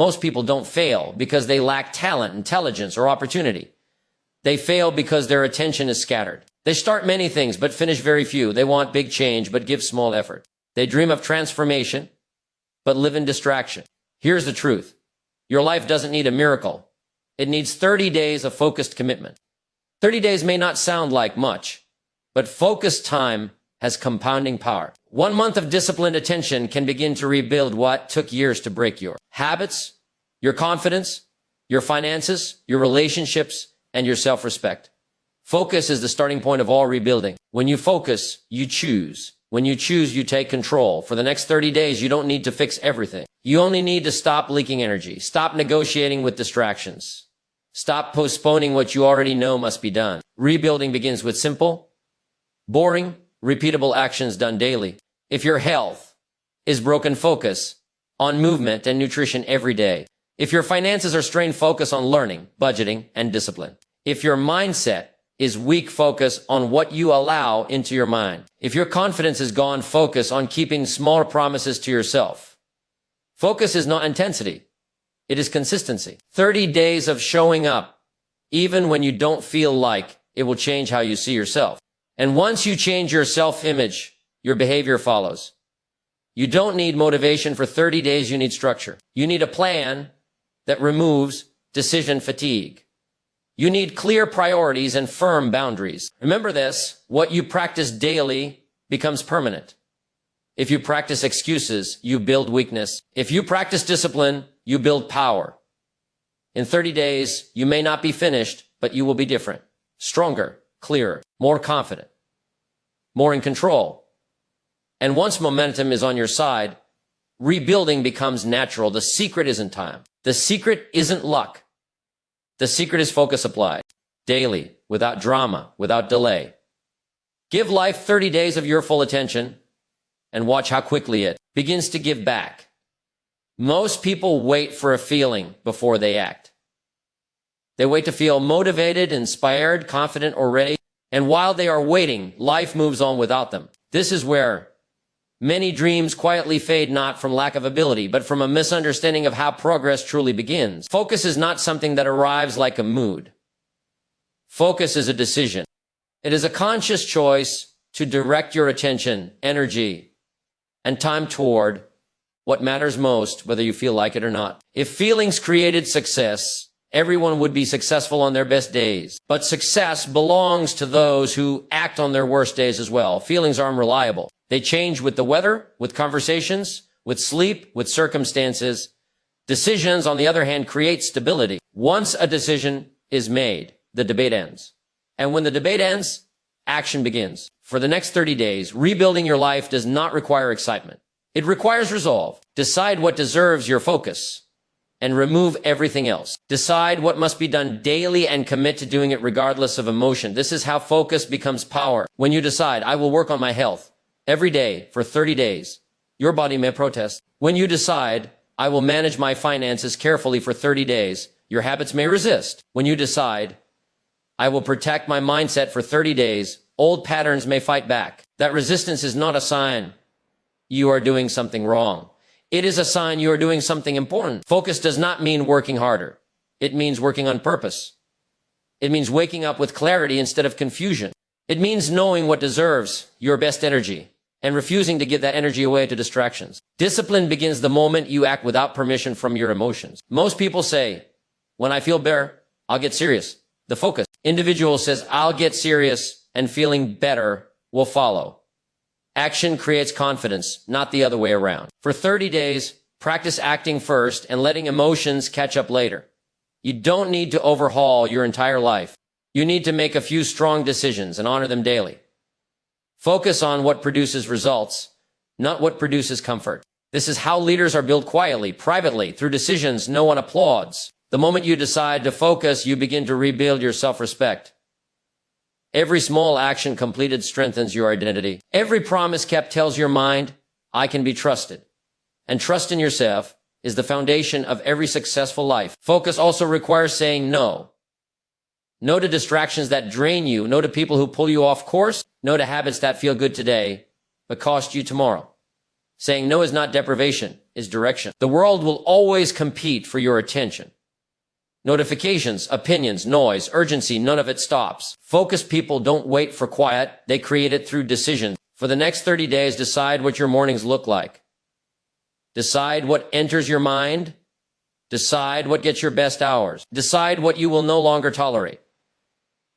Most people don't fail because they lack talent, intelligence, or opportunity. They fail because their attention is scattered. They start many things but finish very few. They want big change but give small effort. They dream of transformation but live in distraction. Here's the truth. Your life doesn't need a miracle. It needs 30 days of focused commitment. 30 days may not sound like much, but focused time has compounding power. 1 month of disciplined attention can begin to rebuild what took years to break: your habits, your confidence, your finances, your relationships, and your self-respect. Focus is the starting point of all rebuilding. When you focus, you choose. When you choose, you take control. For the next 30 days, you don't need to fix everything. You only need to stop leaking energy. Stop negotiating with distractions. Stop postponing what you already know must be done. Rebuilding begins with simple, boring, repeatable actions done daily. If your health is broken, focus on movement and nutrition every day. If your finances are strained, focus on learning, budgeting, and discipline. If your mindset is weak, focus on what you allow into your mind. If your confidence is gone, focus on keeping small promises to yourself. Focus is not intensity. It is consistency. 30 days of showing up, even when you don't feel like it, will change how you see yourself. And once you change your self-image, your behavior follows. You don't need motivation for 30 days. You need structure. You need a plan that removes decision fatigue. You need clear priorities and firm boundaries. Remember this: what you practice daily becomes permanent. If you practice excuses, you build weakness. If you practice discipline, you build power. In 30 days, you may not be finished, but you will be different, stronger, clearer, more confident, more in control. And once momentum is on your side, rebuilding becomes natural. The secret isn't time. The secret isn't luck. The secret is focus applied daily, without drama, without delay. Give life 30 days of your full attention and watch how quickly it begins to give back. Most people wait for a feeling before they act. They wait to feel motivated, inspired, confident, or ready. And while they are waiting, life moves on without them. This is where many dreams quietly fade, not from lack of ability, but from a misunderstanding of how progress truly begins. Focus is not something that arrives like a mood. Focus is a decision. It is a conscious choice to direct your attention, energy, and time toward what matters most, whether you feel like it or not. If feelings created success, everyone would be successful on their best days. But success belongs to those who act on their worst days as well. Feelings are unreliable. They change with the weather, with conversations, with sleep, with circumstances. Decisions, on the other hand, create stability. Once a decision is made, the debate ends. And when the debate ends, action begins. For the next 30 days, rebuilding your life does not require excitement. It requires resolve. Decide what deserves your focus and remove everything else. Decide what must be done daily and commit to doing it regardless of emotion. This is how focus becomes power. When you decide, I will work on my health every day for 30 days, your body may protest. When you decide, I will manage my finances carefully for 30 days, your habits may resist. When you decide, I will protect my mindset for 30 days, old patterns may fight back. That resistance is not a sign you are doing something wrong. It is a sign you are doing something important. Focus does not mean working harder. It means working on purpose. It means waking up with clarity instead of confusion. It means knowing what deserves your best energy and refusing to give that energy away to distractions. Discipline begins the moment you act without permission from your emotions. Most people say, when I feel better, I'll get serious. The focus individual says, I'll get serious, and feeling better will follow. Action creates confidence, not the other way around. For 30 days, practice acting first and letting emotions catch up later. You don't need to overhaul your entire life. You need to make a few strong decisions and honor them daily. Focus on what produces results, not what produces comfort. This is how leaders are built: quietly, privately, through decisions no one applauds. The moment you decide to focus, you begin to rebuild your self-respect. Every small action completed strengthens your identity. Every promise kept tells your mind, I can be trusted. And trust in yourself is the foundation of every successful life. Focus also requires saying no. No to distractions that drain you. No to people who pull you off course. No to habits that feel good today, but cost you tomorrow. Saying no is not deprivation, is direction. The world will always compete for your attention. Notifications, opinions, noise, urgency, none of it stops. Focused people don't wait for quiet, they create it through decisions. For the next 30 days, decide what your mornings look like. Decide what enters your mind. Decide what gets your best hours. Decide what you will no longer tolerate.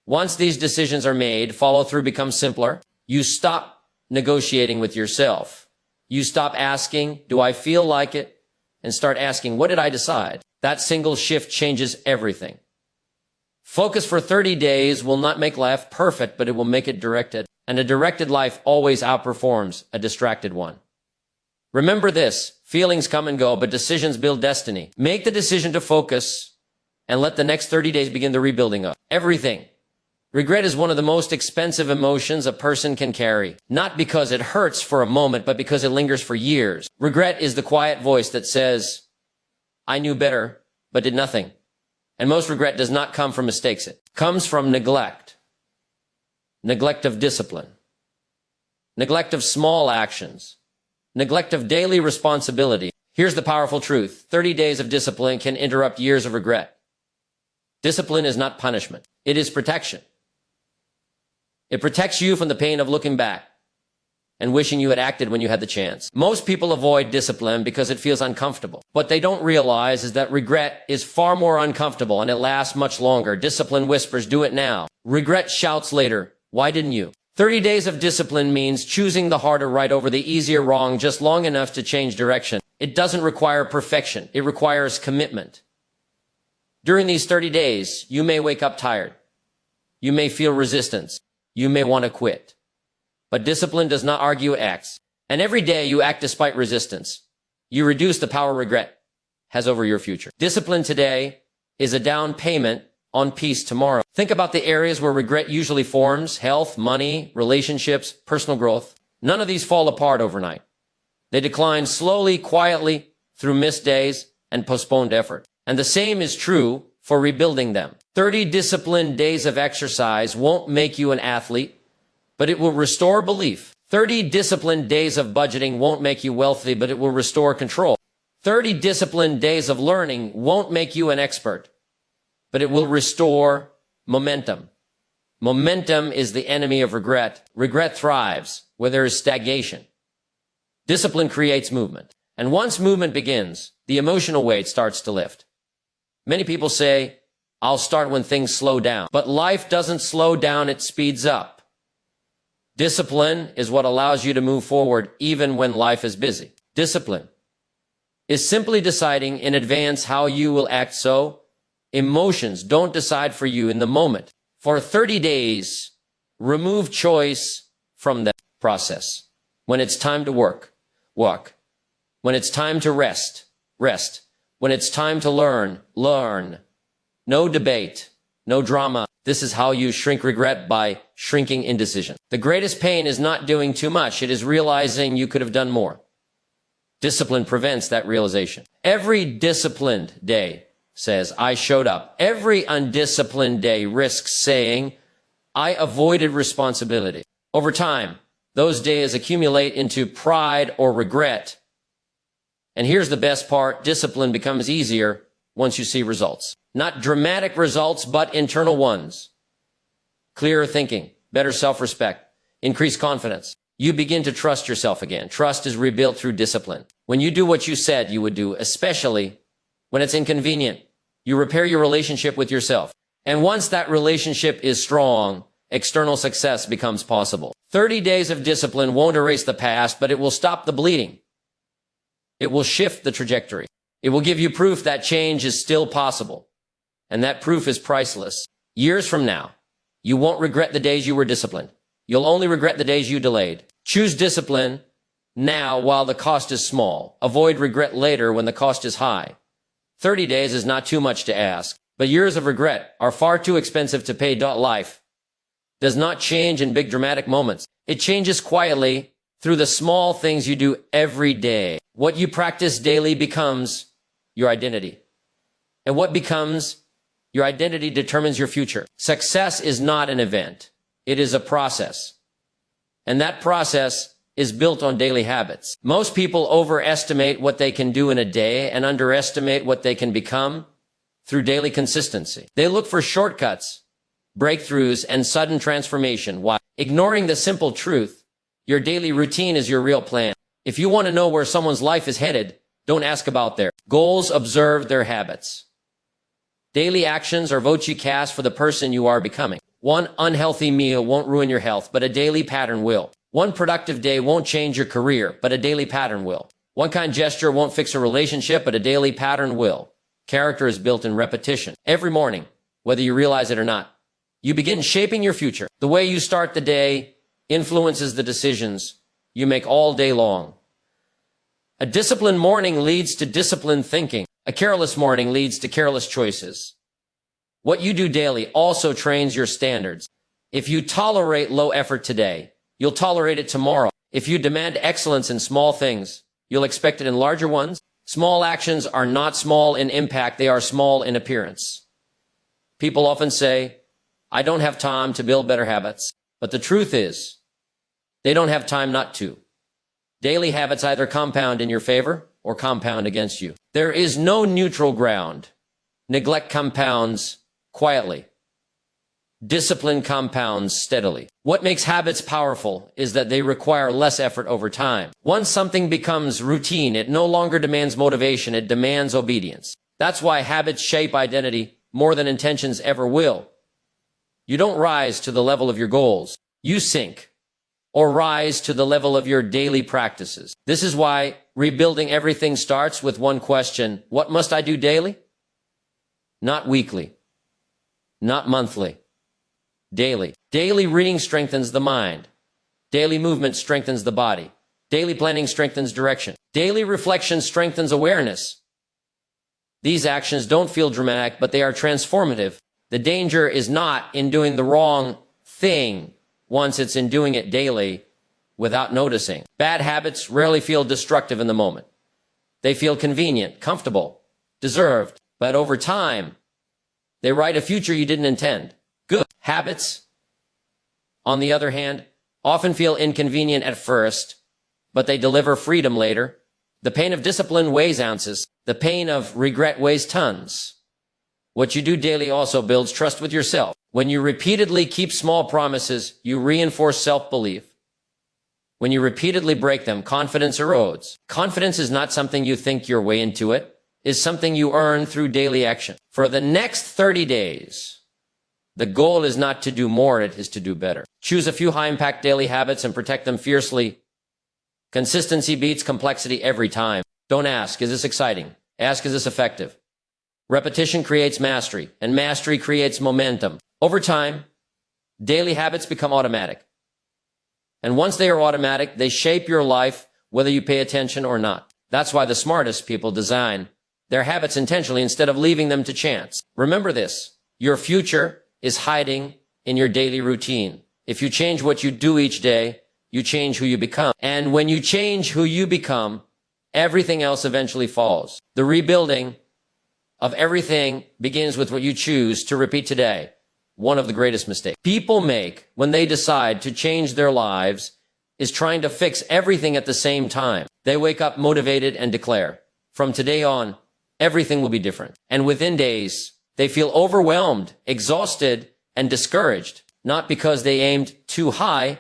Once these decisions are made, follow through becomes simpler. You stop negotiating with yourself. You stop asking, do I feel like it? And start asking, what did I decide? That single shift changes everything. Focus for 30 days will not make life perfect, but it will make it directed. And a directed life always outperforms a distracted one. Remember this, feelings come and go, but decisions build destiny. Make the decision to focus and let the next 30 days begin the rebuilding of everything. Regret is one of the most expensive emotions a person can carry. Not because it hurts for a moment, but because it lingers for years. Regret is the quiet voice that says, I knew better, but did nothing. And most regret does not come from mistakes. It comes from neglect. Neglect of discipline. Neglect of small actions. Neglect of daily responsibility. Here's the powerful truth. 30 days of discipline can interrupt years of regret. Discipline is not punishment. It is protection. It protects you from the pain of looking back and wishing you had acted when you had the chance. Most people avoid discipline because it feels uncomfortable. What they don't realize is that regret is far more uncomfortable and it lasts much longer. Discipline whispers, do it now. Regret shouts later, why didn't you? 30 days of discipline means choosing the harder right over the easier wrong just long enough to change direction. It doesn't require perfection. It requires commitment. During these 30 days, you may wake up tired. You may feel resistance. You may want to quit. But discipline does not argue, it acts. And every day you act despite resistance. You reduce the power regret has over your future. Discipline today is a down payment on peace tomorrow. Think about the areas where regret usually forms: health, money, relationships, personal growth. None of these fall apart overnight. They decline slowly, quietly, through missed days and postponed effort. And the same is true for rebuilding them. 30 disciplined days of exercise won't make you an athlete, but it will restore belief. 30 disciplined days of budgeting won't make you wealthy, but it will restore control. 30 disciplined days of learning won't make you an expert, but it will restore momentum. Momentum is the enemy of regret. Regret thrives where there is stagnation. Discipline creates movement. And once movement begins, the emotional weight starts to lift. Many people say, I'll start when things slow down. But life doesn't slow down, it speeds up. Discipline is what allows you to move forward even when life is busy. Discipline is simply deciding in advance how you will act, so emotions don't decide for you in the moment. For 30 days, remove choice from the process. When it's time to work, work. When it's time to rest, rest. When it's time to learn, learn. No debate, no drama. This is how you shrink regret, by shrinking indecision. The greatest pain is not doing too much. It is realizing you could have done more. Discipline prevents that realization. Every disciplined day says, I showed up. Every undisciplined day risks saying, I avoided responsibility. Over time, those days accumulate into pride or regret. And here's the best part, discipline becomes easier once you see results. Not dramatic results, but internal ones. Clearer thinking, better self-respect, increased confidence. You begin to trust yourself again. Trust is rebuilt through discipline. When you do what you said you would do, especially when it's inconvenient, you repair your relationship with yourself. And once that relationship is strong, external success becomes possible. 30 days of discipline won't erase the past, but it will stop the bleeding. It will shift the trajectory. It will give you proof that change is still possible. And that proof is priceless. Years from now, you won't regret the days you were disciplined. You'll only regret the days you delayed. Choose discipline now while the cost is small. Avoid regret later when the cost is high. 30 days is not too much to ask, but years of regret are far too expensive to pay. Life does not change in big dramatic moments. It changes quietly through the small things you do every day. What you practice daily becomes your identity. And what becomes your identity determines your future. Success is not an event. It is a process. And that process is built on daily habits. Most people overestimate what they can do in a day and underestimate what they can become through daily consistency. They look for shortcuts, breakthroughs, and sudden transformation while ignoring the simple truth. Your daily routine is your real plan. If you want to know where someone's life is headed, don't ask about their goals, observe their habits. Daily actions are votes you cast for the person you are becoming. One unhealthy meal won't ruin your health, but a daily pattern will. One productive day won't change your career, but a daily pattern will. One kind gesture won't fix a relationship, but a daily pattern will. Character is built in repetition. Every morning, whether you realize it or not, you begin shaping your future. The way you start the day influences the decisions you make all day long. A disciplined morning leads to disciplined thinking. A careless morning leads to careless choices. What you do daily also trains your standards. If you tolerate low effort today, you'll tolerate it tomorrow. If you demand excellence in small things, you'll expect it in larger ones. Small actions are not small in impact, they are small in appearance. People often say, I don't have time to build better habits. But the truth is, they don't have time not to. Daily habits either compound in your favor or compound against you. There is no neutral ground. Neglect compounds quietly. Discipline compounds steadily. What makes habits powerful is that they require less effort over time. Once something becomes routine, it no longer demands motivation, it demands obedience. That's why habits shape identity more than intentions ever will. You don't rise to the level of your goals. You sink or rise to the level of your daily practices. This is why rebuilding everything starts with one question. What must I do daily? Not weekly. Not monthly. Daily. Daily reading strengthens the mind. Daily movement strengthens the body. Daily planning strengthens direction. Daily reflection strengthens awareness. These actions don't feel dramatic, but they are transformative. The danger is not in doing the wrong thing once, it's in doing it daily without noticing. Bad habits rarely feel destructive in the moment. They feel convenient, comfortable, deserved, but over time, they write a future you didn't intend. Good habits, on the other hand, often feel inconvenient at first, but they deliver freedom later. The pain of discipline weighs ounces. The pain of regret weighs tons. What you do daily also builds trust with yourself. When you repeatedly keep small promises, you reinforce self-belief. When you repeatedly break them, confidence erodes. Confidence is not something you think your way into it. It's something you earn through daily action. For the next 30 days, the goal is not to do more, it is to do better. Choose a few high-impact daily habits and protect them fiercely. Consistency beats complexity every time. Don't ask, is this exciting? Ask, is this effective? Repetition creates mastery, and mastery creates momentum. Over time, daily habits become automatic. And once they are automatic, they shape your life whether you pay attention or not. That's why the smartest people design their habits intentionally instead of leaving them to chance. Remember this, your future is hiding in your daily routine. If you change what you do each day, you change who you become. And when you change who you become, everything else eventually follows. The rebuilding of everything begins with what you choose to repeat today. One of the greatest mistakes people make when they decide to change their lives is trying to fix everything at the same time. They wake up motivated and declare, from today on, everything will be different. And within days, they feel overwhelmed, exhausted, and discouraged, not because they aimed too high,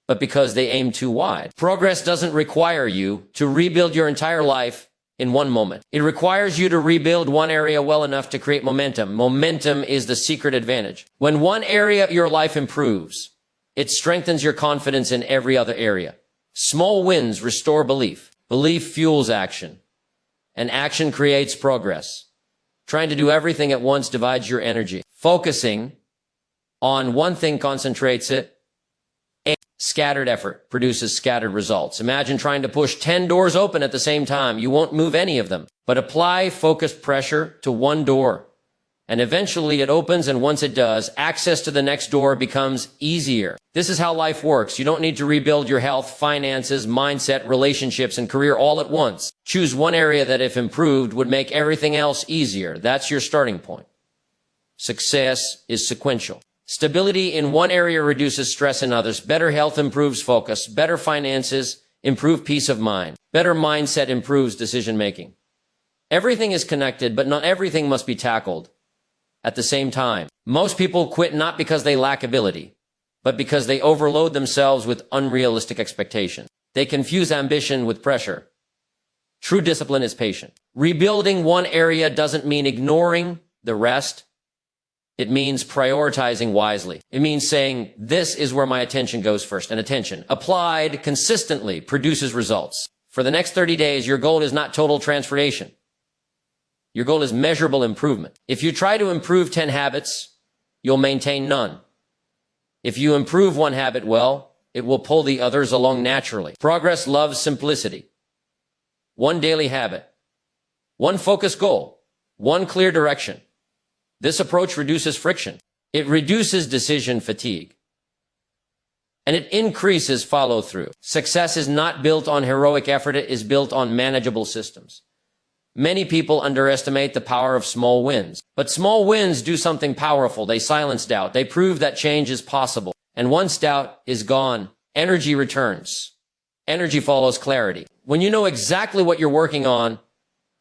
but because they aimed too wide. Progress doesn't require you to rebuild your entire life in one moment. It requires you to rebuild one area well enough to create momentum. Momentum is the secret advantage. When one area of your life improves, it strengthens your confidence in every other area. Small wins restore belief. Belief fuels action. And action creates progress. Trying to do everything at once divides your energy. Focusing on one thing concentrates it. Scattered effort produces scattered results. Imagine trying to push 10 doors open at the same time. You won't move any of them. But apply focused pressure to one door. And eventually it opens, and once it does, access to the next door becomes easier. This is how life works. You don't need to rebuild your health, finances, mindset, relationships, and career all at once. Choose one area that, if improved, would make everything else easier. That's your starting point. Success is sequential. Stability in one area reduces stress in others. Better health improves focus. Better finances improve peace of mind. Better mindset improves decision making. Everything is connected, but not everything must be tackled at the same time. Most people quit not because they lack ability, but because they overload themselves with unrealistic expectations. They confuse ambition with pressure. True discipline is patient. Rebuilding one area doesn't mean ignoring the rest. It means prioritizing wisely. It means saying, this is where my attention goes first. And attention, applied consistently, produces results. For the next 30 days, your goal is not total transformation. Your goal is measurable improvement. If you try to improve 10 habits, you'll maintain none. If you improve one habit well, it will pull the others along naturally. Progress loves simplicity. One daily habit, one focused goal, one clear direction. This approach reduces friction. It reduces decision fatigue. And it increases follow-through. Success is not built on heroic effort. It is built on manageable systems. Many people underestimate the power of small wins. But small wins do something powerful. They silence doubt. They prove that change is possible. And once doubt is gone, energy returns. Energy follows clarity. When you know exactly what you're working on,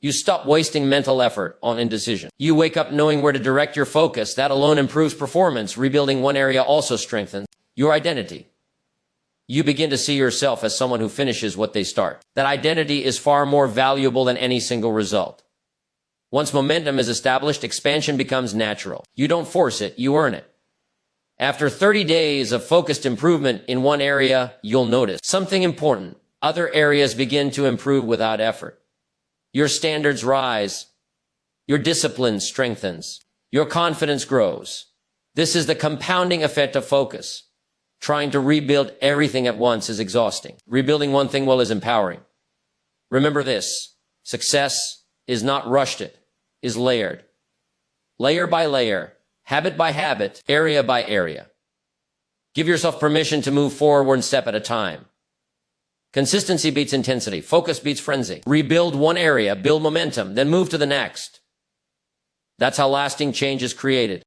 you stop wasting mental effort on indecision. You wake up knowing where to direct your focus. That alone improves performance. Rebuilding one area also strengthens your identity. You begin to see yourself as someone who finishes what they start. That identity is far more valuable than any single result. Once momentum is established, expansion becomes natural. You don't force it, you earn it. After 30 days of focused improvement in one area, you'll notice something important. Other areas begin to improve without effort. Your standards rise. Your discipline strengthens. Your confidence grows. This is the compounding effect of focus. Trying to rebuild everything at once is exhausting. Rebuilding one thing well is empowering. Remember this, success is not rushed, it is layered. Layer by layer, habit by habit, area by area. Give yourself permission to move forward one step at a time. Consistency beats intensity. Focus beats frenzy. Rebuild one area, build momentum, then move to the next. That's how lasting change is created.